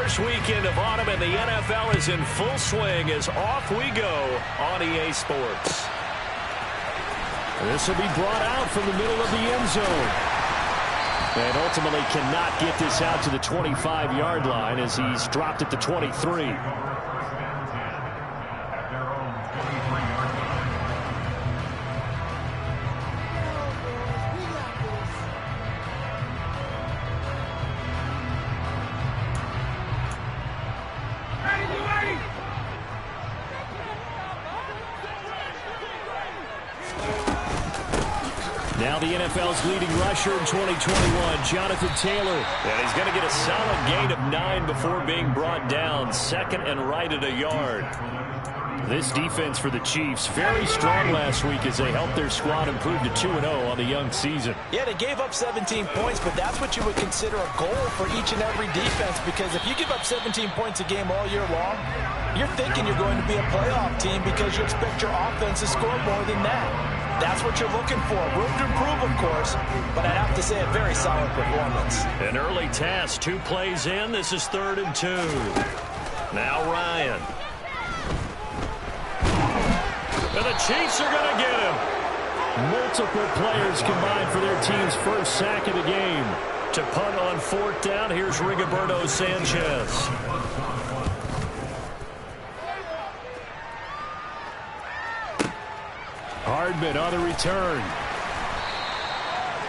First weekend of autumn and the NFL is in full swing as off we go on EA Sports. This will be brought out from the middle of the end zone. And ultimately cannot get this out to the 25-yard line as he's dropped at the 23. Now the NFL's leading rusher in 2021, Jonathan Taylor. And he's going to get a solid gain of 9 before being brought down. Second and right at a yard. This defense for the Chiefs, very strong last week as they helped their squad improve to 2-0 on the young season. Yeah, they gave up 17 points, but that's what you would consider a goal for each and every defense, because if you give up 17 points a game all year long, you're thinking you're going to be a playoff team because you expect your offense to score more than that. That's what you're looking for. Room to improve, of course, but I'd have to say a very solid performance. An early task, 2 plays in. This is 3rd and 2. Now Ryan. And the Chiefs are going to get him. Multiple players combined for their team's first sack of the game. To punt on 4th down, here's Rigoberto Sanchez. Hardman on the return.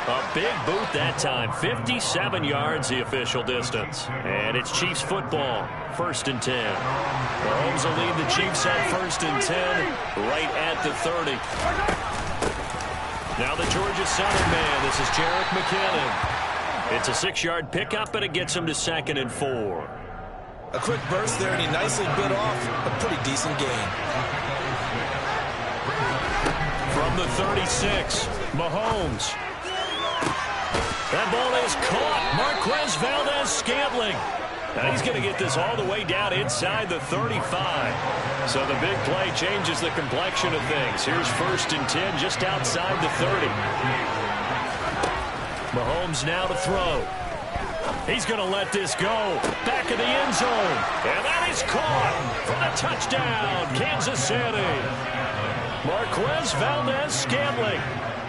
A big boot that time. 57 yards the official distance. And it's Chiefs football. 1st and 10. Mahomes will lead the Chiefs on 1st and 10 right at the 30. Now the Georgia Southern man. This is Jerick McKinnon. It's a 6-yard pickup, and it gets him to 2nd and 4. A quick burst there, and he nicely bit off a pretty decent gain. From the 36, Mahomes. That ball is caught. Marquez Valdez-Scantling. And he's going to get this all the way down inside the 35. So the big play changes the complexion of things. Here's 1st and 10 just outside the 30. Mahomes now to throw. He's going to let this go. Back of the end zone. And that is caught for the touchdown, Kansas City. Marquez Valdez-Scantling,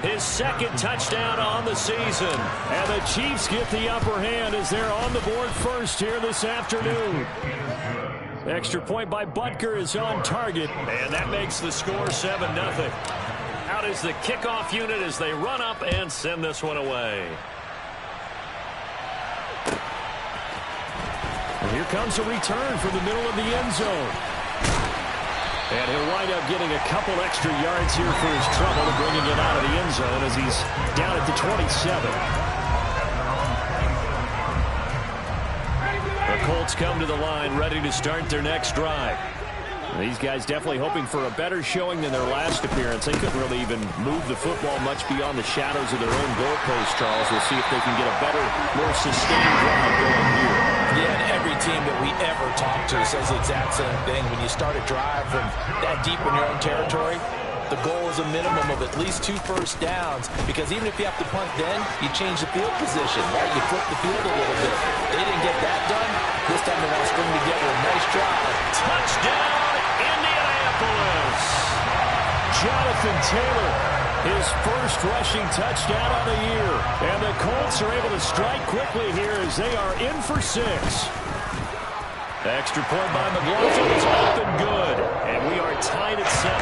his 2nd touchdown on the season. And the Chiefs get the upper hand as they're on the board first here this afternoon. Extra point by Butker is on target. And that makes the score 7-0. Out is the kickoff unit as they run up and send this one away. And here comes a return from the middle of the end zone. And he'll wind up getting a couple extra yards here for his trouble and bringing it out of the end zone as he's down at the 27. The Colts come to the line ready to start their next drive. These guys definitely hoping for a better showing than their last appearance. They couldn't really even move the football much beyond the shadows of their own goalpost, Charles. We'll see if they can get a better, more sustained drive going here. Yeah, and every team that we ever talk to says the exact same thing. When you start a drive from that deep in your own territory, the goal is a minimum of at least 2 first downs, because even if you have to punt then, you change the field position, right? You flip the field a little bit. They didn't get that done. This time they want to string together a nice drive. Touchdown, Indianapolis! Jonathan Taylor, his first rushing touchdown on the year. And the Colts are able to strike quickly here as they are in for 6. Extra point by McLaughlin is up and good. And we are tied at 7.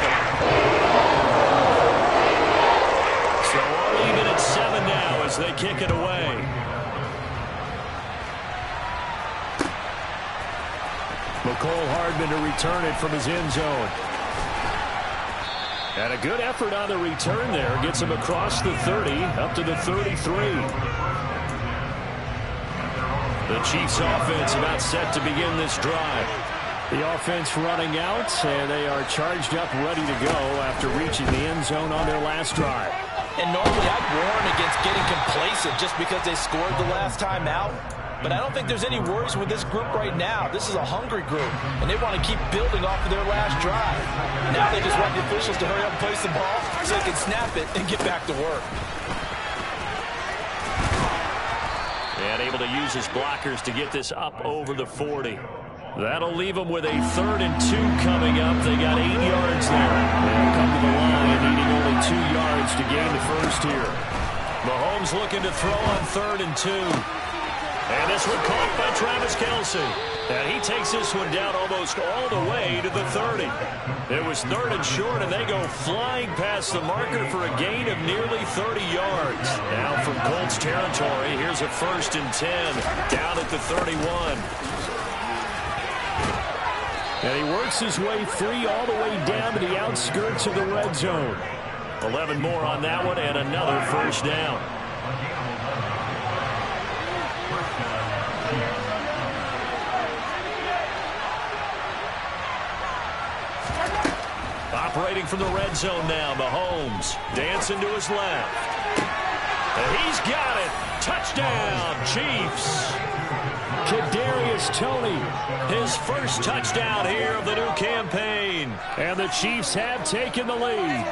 So all even at 7 now as they kick it away. McCole Hardman to return it from his end zone. And a good effort on the return there. Gets him across the 30, up to the 33. The Chiefs offense about set to begin this drive. The offense running out, and they are charged up, ready to go after reaching the end zone on their last drive. And normally I'd warn against getting complacent just because they scored the last time out. But I don't think there's any worries with this group right now. This is a hungry group, and they want to keep building off of their last drive. Now they just want the officials to hurry up and place the ball so they can snap it and get back to work. And able to use his blockers to get this up over the 40. That'll leave them with a 3rd and 2 coming up. They got 8 yards there. They'll come to the line, needing only 2 yards to gain the first here. Mahomes looking to throw on 3rd and 2. And this one caught by Travis Kelce. And he takes this one down almost all the way to the 30. It was 3rd and short, and they go flying past the marker for a gain of nearly 30 yards. Now from Colts territory, here's a 1st and 10 down at the 31. And he works his way free all the way down to the outskirts of the red zone. 11 more on that one, and another 1st down. Operating from the red zone now, Mahomes dancing to his left. And he's got it. Touchdown, Chiefs. Kadarius Toney, his first touchdown here of the new campaign. And the Chiefs have taken the lead.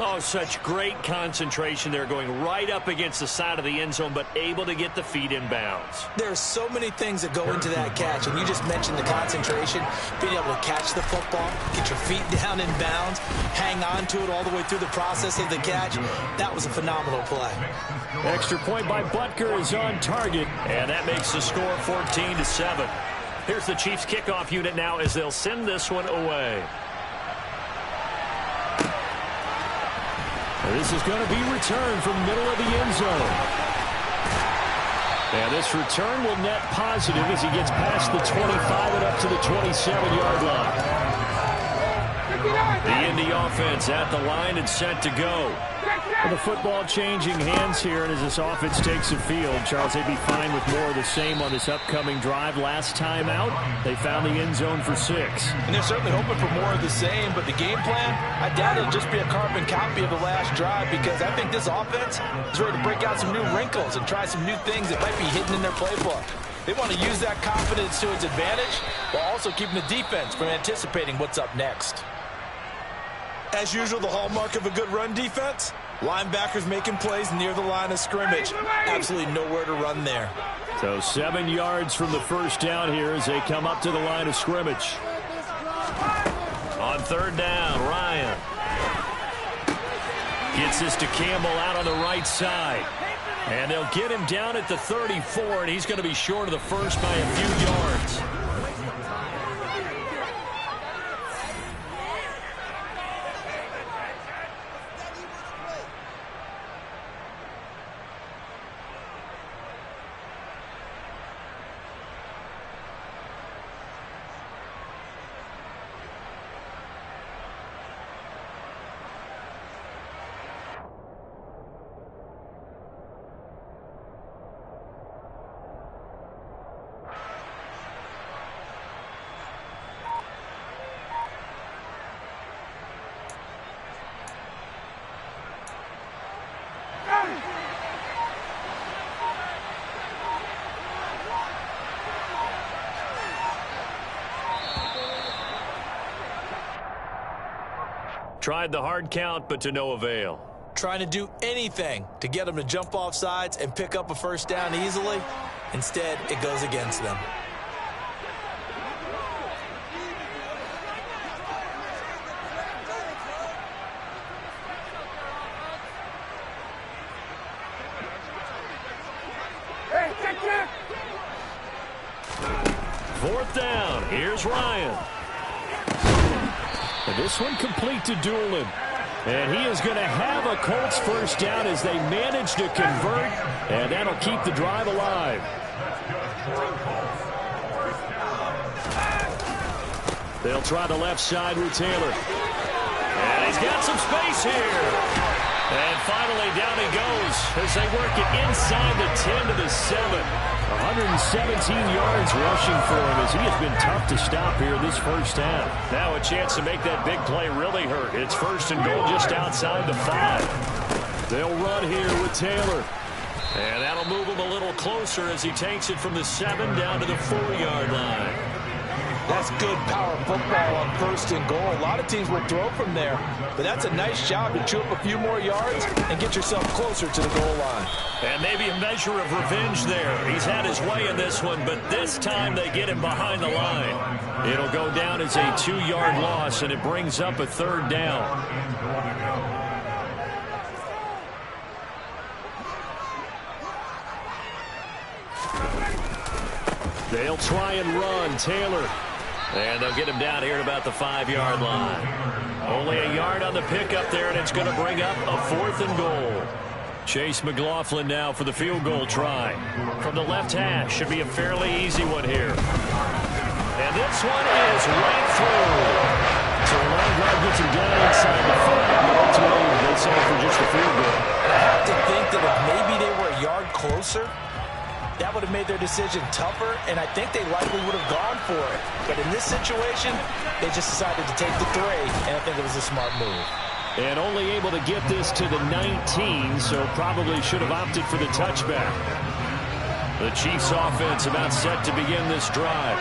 Oh, such great concentration there, going right up against the side of the end zone, but able to get the feet in bounds. There's so many things that go into that catch, and you just mentioned the concentration, being able to catch the football, get your feet down in bounds, hang on to it all the way through the process of the catch. That was a phenomenal play. Extra point by Butker is on target, and that makes the score 14-7. Here's the Chiefs kickoff unit now as they'll send this one away. This is going to be returned from the middle of the end zone. And this return will net positive as he gets past the 25 and up to the 27-yard line. The Indy offense at the line and set to go. And the football changing hands here, and as this offense takes the field, Charles, they'd be fine with more of the same on this upcoming drive. Last time out, they found the end zone for 6. And they're certainly hoping for more of the same, but the game plan, I doubt it'll just be a carbon copy of the last drive, because I think this offense is ready to break out some new wrinkles and try some new things that might be hidden in their playbook. They want to use that confidence to its advantage while also keeping the defense from anticipating what's up next. As usual, the hallmark of a good run defense, linebackers making plays near the line of scrimmage. Absolutely nowhere to run there. So 7 yards from the first down here as they come up to the line of scrimmage. On 3rd down, Ryan gets this to Campbell out on the right side. And they'll get him down at the 34, and he's going to be short of the first by a few yards. Tried the hard count, but to no avail. Trying to do anything to get them to jump off sides and pick up a first down easily. Instead, it goes against them. Fourth down. Here's Ryan. And this one complete to Doolin. And he is going to have a Colts first down as they manage to convert. And that'll keep the drive alive. They'll try the left side with Taylor. And he's got some space here. And finally down he goes as they work it inside the 10 to the 7. 117 yards rushing for him as he has been tough to stop here this first half. Now a chance to make that big play really hurt. It's 1st and goal just outside the 5. They'll run here with Taylor. And that'll move him a little closer as he takes it from the 7 down to the 4-yard line. That That's good power football on 1st and goal. A lot of teams will throw from there, but that's a nice job to chew up a few more yards and get yourself closer to the goal line. And maybe a measure of revenge there. He's had his way in this one, but this time they get him behind the line. It'll go down as a 2-yard loss, and it brings up a 3rd down. They'll try and run. Taylor. And they'll get him down here at about the 5-yard line. Only a yard on the pickup there, and it's going to bring up a 4th and goal. Chase McLaughlin now for the field goal try. From the left hash. Should be a fairly easy one here. And this one is right through. So a long drive gets him down inside the 5. But ultimately, they settle for just a field goal. I have to think that if maybe they were a yard closer, that would have made their decision tougher, and I think they likely would have gone for it. But in this situation, they just decided to take the 3, and I think it was a smart move. And only able to get this to the 19, so probably should have opted for the touchback. The Chiefs offense about set to begin this drive.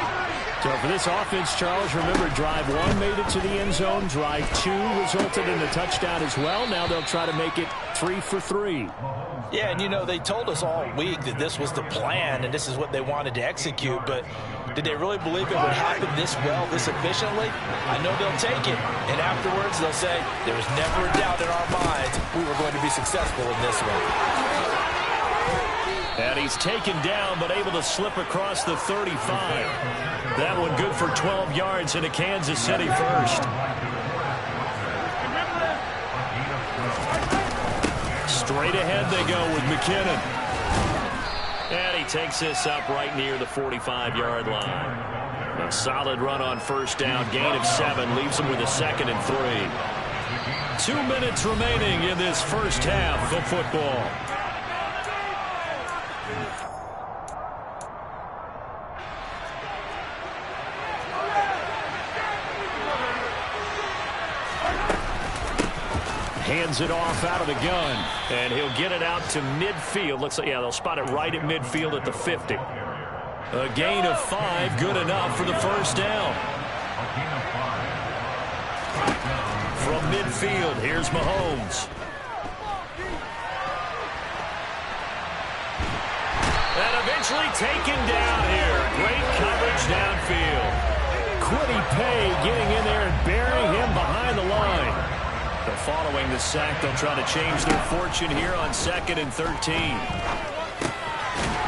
So for this offense, Charles, remember, drive 1 made it to the end zone. Drive 2 resulted in a touchdown as well. Now they'll try to make it 3 for 3. Yeah, and you know, they told us all week that this was the plan and this is what they wanted to execute, but did they really believe it would happen this well, this efficiently? I know they'll take it, and afterwards they'll say, there was never a doubt in our minds we were going to be successful in this one. And he's taken down, but able to slip across the 35. That one good for 12 yards into Kansas City first. Straight ahead they go with McKinnon. And he takes this up right near the 45-yard line. A solid run on 1st down. Gain of 7 leaves him with a 2nd and 3. 2 minutes remaining in this first half of football. Hands it off out of the gun, and he'll get it out to midfield. Looks like, yeah, they'll spot it right at midfield at the 50. A gain of 5, good enough for the 1st down. From midfield, here's Mahomes. And eventually taken down here. Great coverage downfield. Quiddy Pay getting in there and burying him behind the line. But following the sack, they'll try to change their fortune here on 2nd and 13.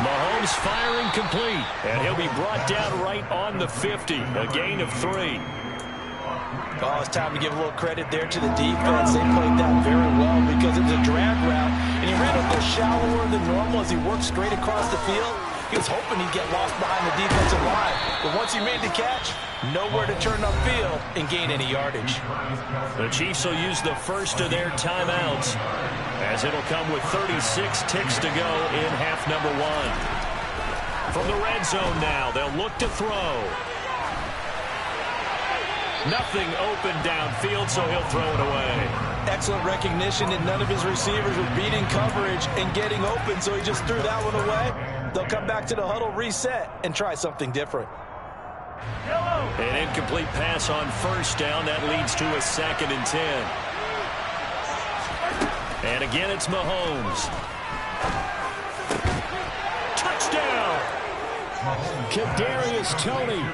Mahomes firing complete, and he'll be brought down right on the 50. A gain of 3. Oh, it's time to give a little credit there to the defense. They played that very well because it was a drag route, and he ran a little shallower than normal as he worked straight across the field. He was hoping he'd get lost behind the defensive line, but once he made the catch, nowhere to turn upfield and gain any yardage. The Chiefs will use the first of their timeouts, as it'll come with 36 ticks to go in half number 1. From the red zone now, they'll look to throw. Nothing open downfield, so he'll throw it away. Excellent recognition that none of his receivers were beating coverage and getting open, so he just threw that one away. They'll come back to the huddle, reset, and try something different. An incomplete pass on 1st down. That leads to a 2nd and 10. And again, it's Mahomes. Touchdown! Kadarius Toney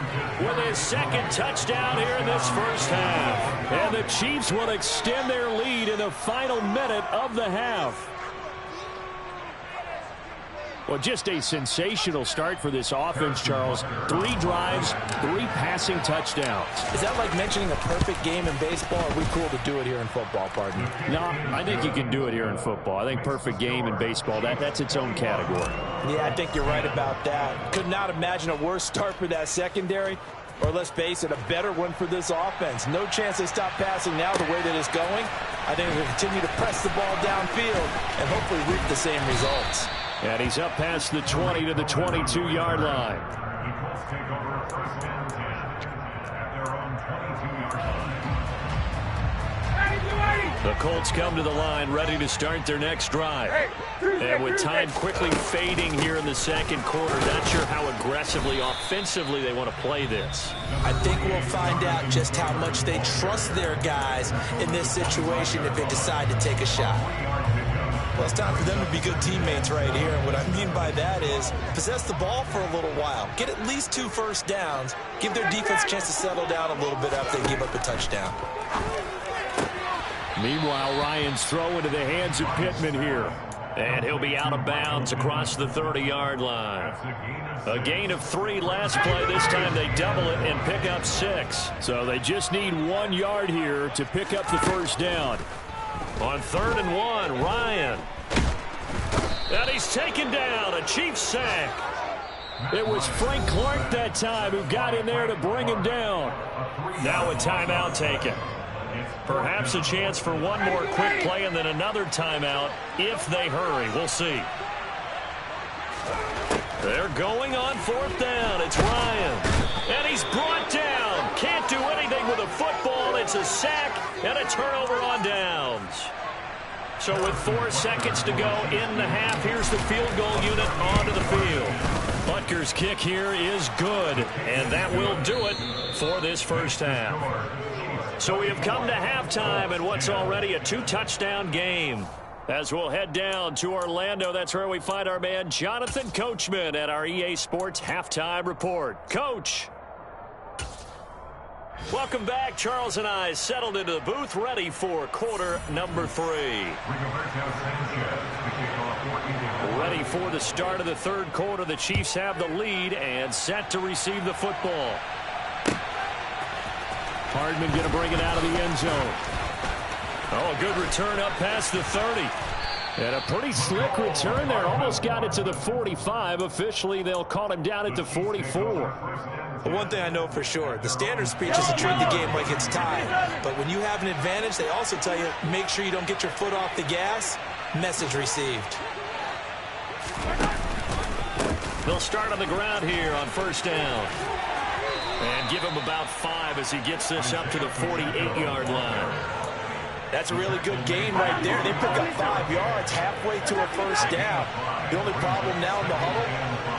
with his 2nd touchdown here in this first half. And the Chiefs will extend their lead in the final minute of the half. Well, just a sensational start for this offense, Charles. 3 drives, 3 passing touchdowns. Is that like mentioning a perfect game in baseball? Or are we cool to do it here in football, pardon? No, I think you can do it here in football. I think perfect game in baseball, that's its own category. Yeah, I think you're right about that. Could not imagine a worse start for that secondary, or let's face it, a better one for this offense. No chance they stop passing now the way that it's going. I think they'll continue to press the ball downfield and hopefully reap the same results. And he's up past the 20 to the 22-yard line. The Colts come to the line ready to start their next drive. And with time quickly fading here in the second quarter, not sure how aggressively, offensively they want to play this. I think we'll find out just how much they trust their guys in this situation if they decide to take a shot. Well, it's time for them to be good teammates right here. And what I mean by that is possess the ball for a little while. Get at least 2 first downs. Give their defense a chance to settle down a little bit after they give up a touchdown. Meanwhile, Ryan's throw into the hands of Pittman here. And he'll be out of bounds across the 30-yard line. A gain of 3 last play. This time they double it and pick up 6. So they just need 1 yard here to pick up the first down. On 3rd and 1, Ryan. And he's taken down. A Chiefs sack. It was Frank Clark that time who got in there to bring him down. Now a timeout taken. Perhaps a chance for one more quick play and then another timeout if they hurry. We'll see. They're going on 4th down. It's Ryan. And he's brought down. Can't do anything with a football. It's a sack and a turnover on downs. So with 4 seconds to go in the half, here's the field goal unit onto the field. Butker's kick here is good, and that will do it for this first half. So we have come to halftime in what's already a 2-touchdown game. As we'll head down to Orlando, that's where we find our man Jonathan Coachman at our EA Sports Halftime Report. Coach. Welcome back. Charles and I settled into the booth, ready for quarter number 3. Ready for the start of the 3rd quarter. The Chiefs have the lead and set to receive the football. Hardman going to bring it out of the end zone. Oh, a good return up past the 30. And a pretty slick return there. Almost got it to the 45. Officially, they'll call him down at the 44. But one thing I know for sure, the standard speech is to treat the game like it's tied. But when you have an advantage, they also tell you, make sure you don't get your foot off the gas. Message received. They'll start on the ground here on 1st down. And give him about 5 as he gets this up to the 48-yard line. That's a really good gain right there. They pick up 5 yards halfway to a first down. The only problem now in the huddle,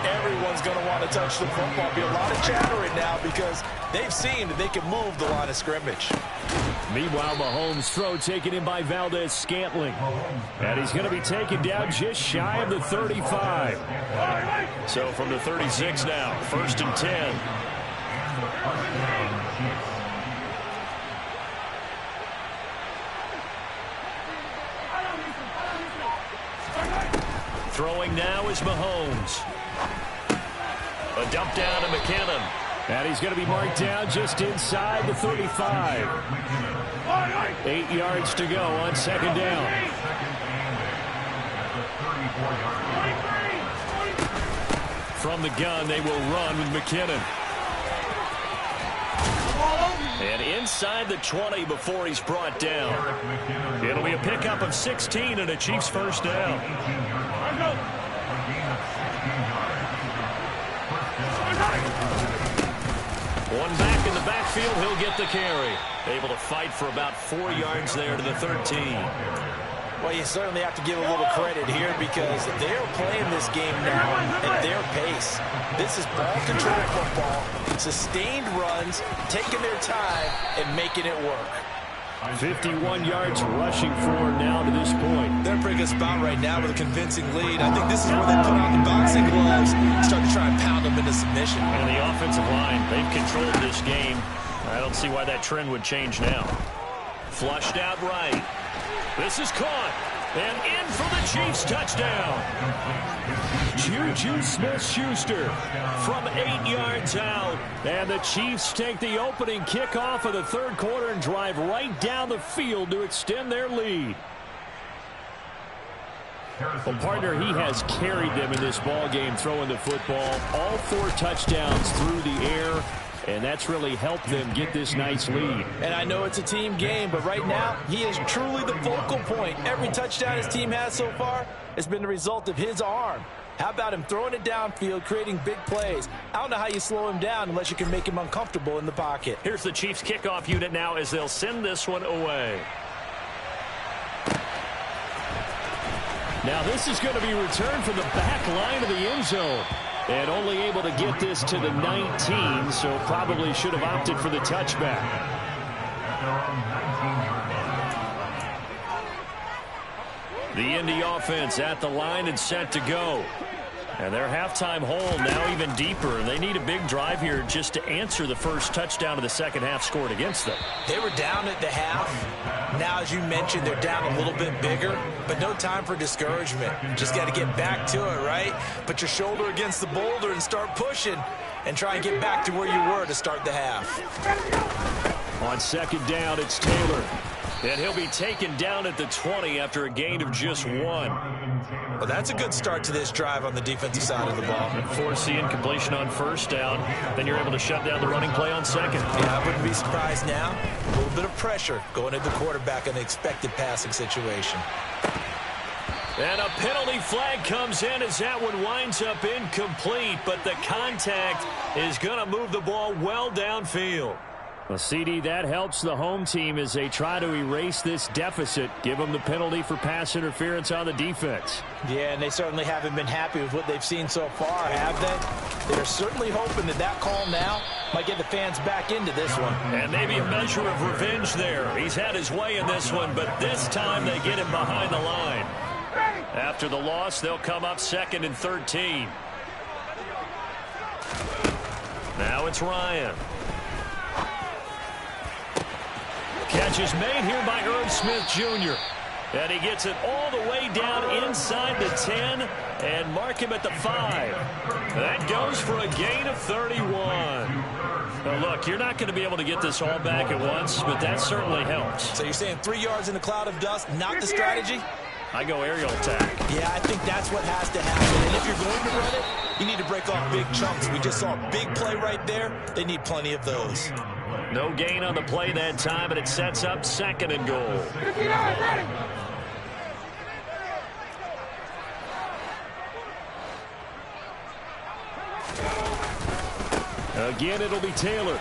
everyone's going to want to touch the football. Be a lot of chattering now because they've seen that they can move the line of scrimmage. Meanwhile, Mahomes' throw taken in by Valdez-Scantling. And he's going to be taken down just shy of the 35. So from the 36 now, 1st and 10. Throwing now is Mahomes. A dump down to McKinnon. And he's going to be marked down just inside the 35. 8 yards to go on 2nd down. From the gun, they will run with McKinnon. And inside the 20 before he's brought down. It'll be a pickup of 16 and a Chiefs first down. One back in the backfield, he'll get the carry. Able to fight for about 4 yards there to the 13. Well, you certainly have to give a little credit here because they're playing this game now at their pace. This is ball control football, sustained runs, taking their time and making it work. 51 yards rushing for now to this point. They're in a pretty good spot right now with a convincing lead. I think this is where they put on the boxing gloves and start to try and pound them into submission. And the offensive line, they've controlled this game. I don't see why that trend would change now. Flushed out right. This is caught. And in for the Chiefs touchdown. Juju Smith-Schuster from 8 yards out. And the Chiefs take the opening kickoff of the 3rd quarter and drive right down the field to extend their lead. Well, partner, he has carried them in this ball game throwing the football. All 4 touchdowns through the air. And that's really helped them get this nice lead. And I know it's a team game, but right now, he is truly the focal point. Every touchdown his team has so far has been the result of his arm. How about him throwing it downfield, creating big plays? I don't know how you slow him down unless you can make him uncomfortable in the pocket. Here's the Chiefs kickoff unit now as they'll send this one away. Now this is going to be returned from the back line of the end zone. And only able to get this to the 19, so probably should have opted for the touchback. The Indy offense at the line and set to go. And their halftime hole now even deeper. And they need a big drive here just to answer the first touchdown of the second half scored against them. They were down at the half. Now, as you mentioned, they're down a little bit bigger, but no time for discouragement. Just got to get back to it, right? Put your shoulder against the boulder and start pushing and try and get back to where you were to start the half. On second down, it's Taylor. And he'll be taken down at the 20 after a gain of just 1. Well, that's a good start to this drive on the defensive side of the ball. Force the incompletion on first down. Then you're able to shut down the running play on second. Yeah, I wouldn't be surprised now. A little bit of pressure going at the quarterback in an expected passing situation. And a penalty flag comes in as that one winds up incomplete, but the contact is going to move the ball well downfield. Well, CD, that helps the home team as they try to erase this deficit. Give them the penalty for pass interference on the defense. Yeah, and they certainly haven't been happy with what they've seen so far, have they? They're certainly hoping that that call now might get the fans back into this one. And maybe a measure of revenge there. He's had his way in this one, but this time they get him behind the line. After the loss, they'll come up 2nd and 13. Now it's Ryan. Catch is made here by Irv Smith Jr. And he gets it all the way down inside the 10 and mark him at the 5. That goes for a gain of 31. Now look, you're not going to be able to get this all back at once, but that certainly helps. So you're saying 3 yards in a cloud of dust, not the strategy? I go aerial attack. Yeah, I think that's what has to happen. And if you're going to run it, you need to break off big chunks. We just saw a big play right there. They need plenty of those. No gain on the play that time, and it sets up 2nd and goal. Again, it'll be Taylor.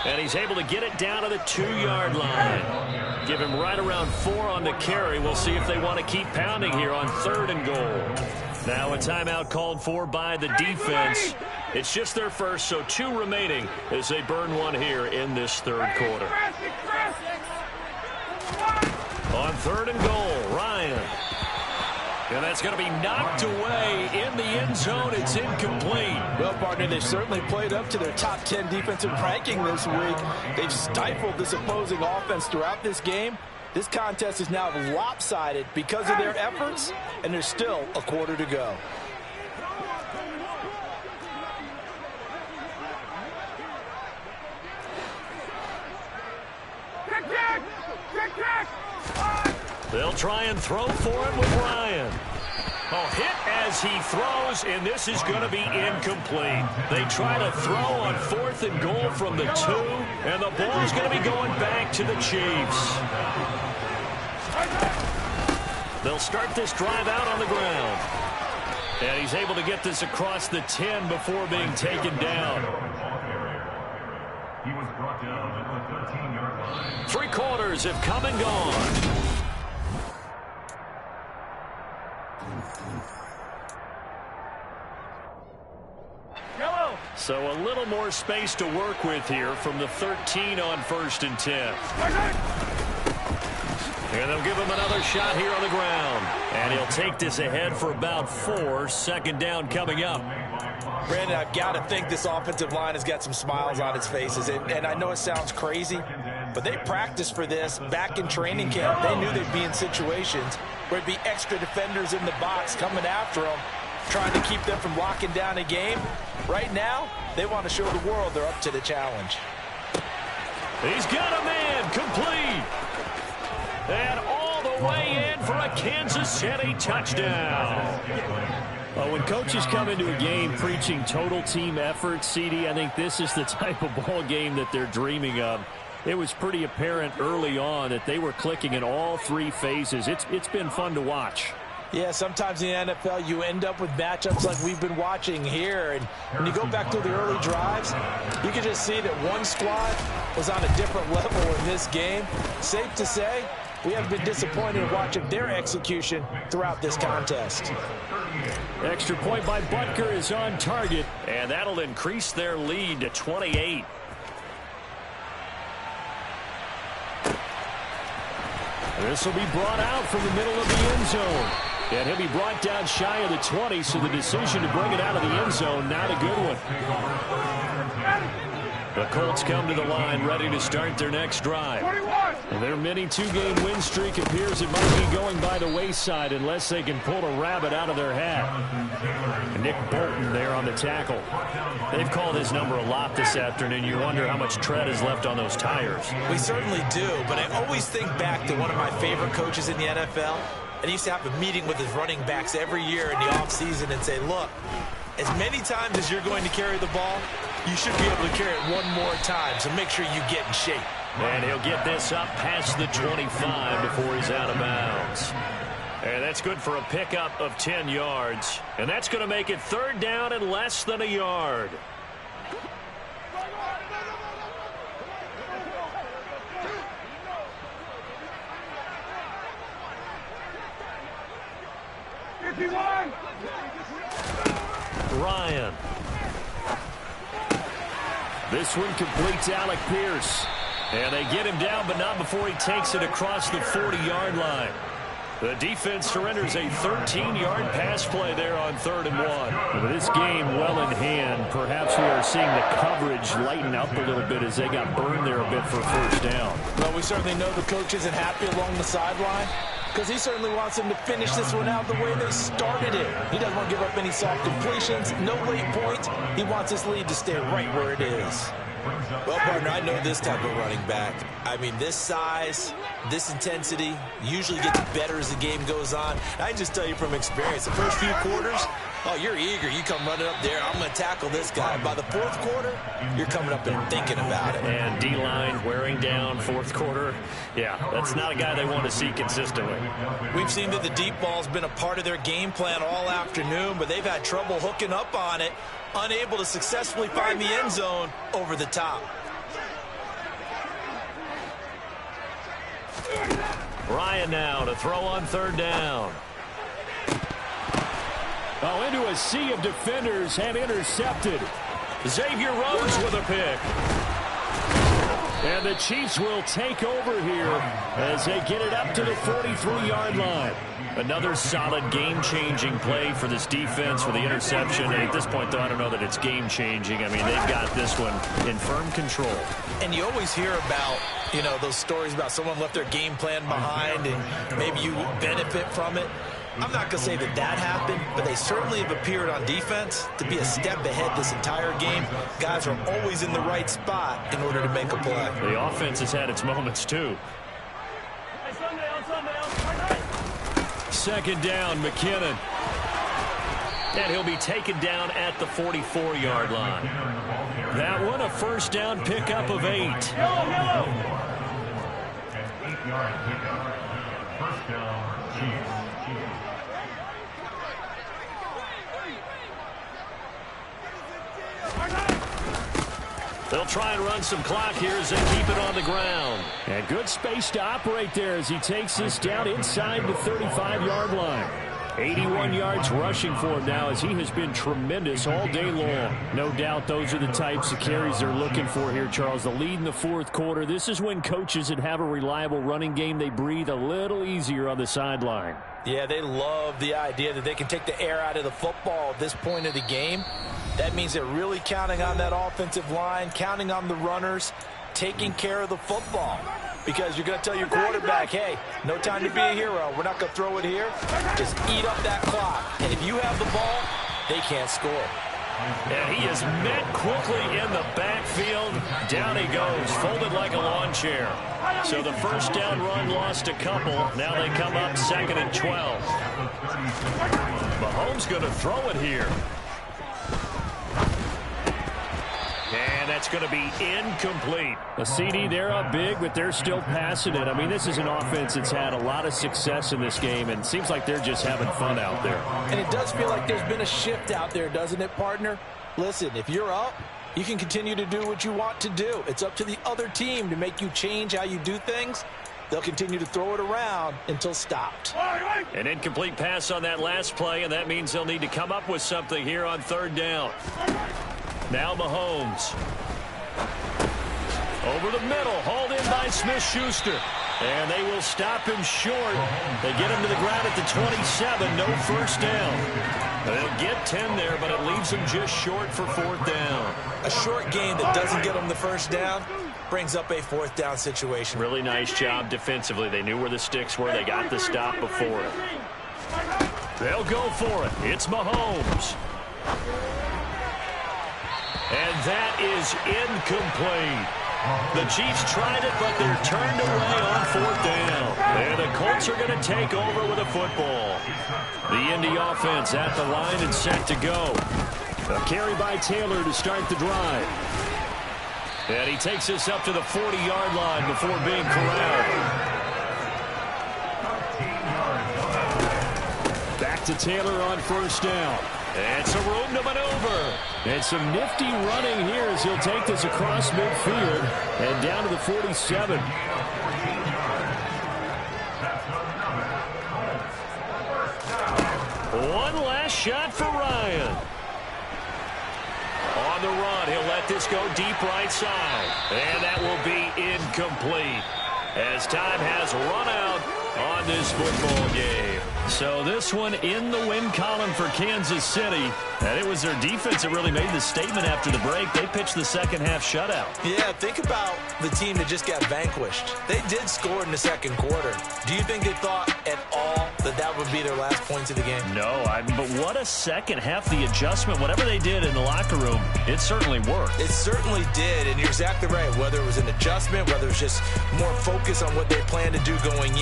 And he's able to get it down to the 2-yard line. Give him right around 4 on the carry. We'll see if they want to keep pounding here on 3rd and goal. Now a timeout called for by the defense. It's just their first, so 2 remaining as they burn one here in this 3rd quarter. On 3rd and goal, Ryan. And that's going to be knocked away in the end zone. It's incomplete. Well, partner, they've certainly played up to their top 10 defensive ranking this week. They've stifled this opposing offense throughout this game. This contest is now lopsided because of their efforts, and there's still a quarter to go. They'll try and throw for it with Ryan. Oh, hit as he throws, and this is going to be incomplete. They try to throw on 4th and goal from the 2, and the ball is going to be going back to the Chiefs. They'll start this drive out on the ground. And he's able to get this across the 10 before being taken down. He was brought down at the 13-yard line. 3 quarters have come and gone. So a little more space to work with here from the 13 on 1st and 10. And they'll give him another shot here on the ground. And he'll take this ahead for about 4. 2nd down coming up. Brandon, I've got to think this offensive line has got some smiles on its faces. And I know it sounds crazy, but they practiced for this back in training camp. They knew they'd be in situations where it'd be extra defenders in the box coming after them, trying to keep them from locking down a game. Right now, they want to show the world they're up to the challenge. He's got a man complete. And all the way in for a Kansas City touchdown. Well, when coaches come into a game preaching total team effort, CD, I think this is the type of ball game that they're dreaming of. It was pretty apparent early on that they were clicking in all 3 phases. It's been fun to watch. Yeah, sometimes in the NFL you end up with matchups like we've been watching here. And when you go back to the early drives, you can just see that one squad was on a different level in this game. Safe to say, we have been disappointed in watching their execution throughout this contest. Extra point by Butker is on target, and that'll increase their lead to 28. This will be brought out from the middle of the end zone. And he'll be brought down shy of the 20, so the decision to bring it out of the end zone, not a good one. The Colts come to the line, ready to start their next drive. And their mini two-game win streak appears it might be going by the wayside unless they can pull a rabbit out of their hat. And Nick Bolton there on the tackle. They've called his number a lot this afternoon. You wonder how much tread is left on those tires. We certainly do, but I always think back to one of my favorite coaches in the NFL. And he used to have a meeting with his running backs every year in the offseason and say, look, as many times as you're going to carry the ball, you should be able to carry it one more time, so make sure you get in shape. And he'll get this up past the 25 before he's out of bounds. And that's good for a pickup of 10 yards. And that's going to make it third down and less than a yard. Ryan. This one completes Alec Pierce. And they get him down, but not before he takes it across the 40-yard line. The defense surrenders a 13-yard pass play there on 3rd and 1. With this game well in hand, perhaps we are seeing the coverage lighten up a little bit as they got burned there a bit for first down. Well, we certainly know the coach isn't happy along the sideline because he certainly wants them to finish this one out the way they started it. He doesn't want to give up any soft completions, no late points. He wants his lead to stay right where it is. Well, partner, I know this type of running back. I mean, this size, this intensity usually gets better as the game goes on. I can just tell you from experience, the first few quarters, oh, you're eager. You come running up there, I'm going to tackle this guy. By the 4th quarter, you're coming up and thinking about it. And D-line wearing down 4th quarter. Yeah, that's not a guy they want to see consistently. We've seen that the deep ball's been a part of their game plan all afternoon, but they've had trouble hooking up on it, unable to successfully find the end zone over the top. Ryan now to throw on 3rd down. Oh, into a sea of defenders and intercepted. Xavier Rhodes with a pick. And the Chiefs will take over here as they get it up to the 43-yard line. Another solid game-changing play for this defense with the interception. And at this point, though, I don't know that it's game-changing. I mean, they've got this one in firm control. And you always hear about, you know, those stories about someone left their game plan behind and maybe you benefit from it. I'm not going to say that that happened, but they certainly have appeared on defense to be a step ahead this entire game. Guys are always in the right spot in order to make a play. The offense has had its moments, too. 2nd down, McKinnon. And he'll be taken down at the 44-yard line. That one, a 1st down pickup of 8. 8 yard pickup. 1st down, Chiefs. They'll try and run some clock here as they keep it on the ground. And good space to operate there as he takes this down inside the 35-yard line. 81 yards rushing for him now as he has been tremendous all day long. No doubt those are the types of carries they're looking for here, Charles. The lead in the 4th quarter. This is when coaches that have a reliable running game, they breathe a little easier on the sideline. Yeah, they love the idea that they can take the air out of the football at this point of the game. That means they're really counting on that offensive line, counting on the runners, taking care of the football. Because you're going to tell your quarterback, hey, no time to be a hero. We're not going to throw it here. Just eat up that clock. And if you have the ball, they can't score. And he is met quickly in the backfield. Down he goes, folded like a lawn chair. So the 1st down run lost a couple. Now they come up 2nd and 12. Mahomes going to throw it here. And that's going to be incomplete. A CD, they're up big, but they're still passing it. I mean, this is an offense that's had a lot of success in this game, and it seems like they're just having fun out there. And it does feel like there's been a shift out there, doesn't it, partner? Listen, if you're up, you can continue to do what you want to do. It's up to the other team to make you change how you do things. they'll continue to throw it around until stopped. An incomplete pass on that last play, and that means they'll need to come up with something here on third down. Now Mahomes. Over the middle, hauled in by Smith-Schuster. And they will stop him short. They get him to the ground at the 27, no first down. They'll get 10 there, but it leaves them just short for fourth down. A short gain that doesn't get them the first down brings up a fourth down situation. Really nice job defensively. They knew where the sticks were. They got the stop before it. They'll go for it. It's Mahomes. And that is incomplete. The Chiefs tried it, but they're turned away on fourth down. And the Colts are going to take over with a football. The Indy offense at the line and set to go. A carry by Taylor to start the drive. And he takes us up to the 40-yard line before being corralled. Back to Taylor on first down. And some room to maneuver. And some nifty running here as he'll take this across midfield and down to the 47. One last shot for Ryan. On the run, he'll let this go deep right side. And that will be incomplete as time has run out on this football game. So this one in the win column for Kansas City. And it was their defense that really made the statement after the break. They pitched the second half shutout. Yeah, think about the team that just got vanquished. They did score in the second quarter. Do you think they thought at all that that would be their last points of the game? No, but what a second half. The adjustment, whatever they did in the locker room, it certainly worked. It certainly did, and you're exactly right. Whether it was an adjustment, whether it was just more focus on what they planned to do going in.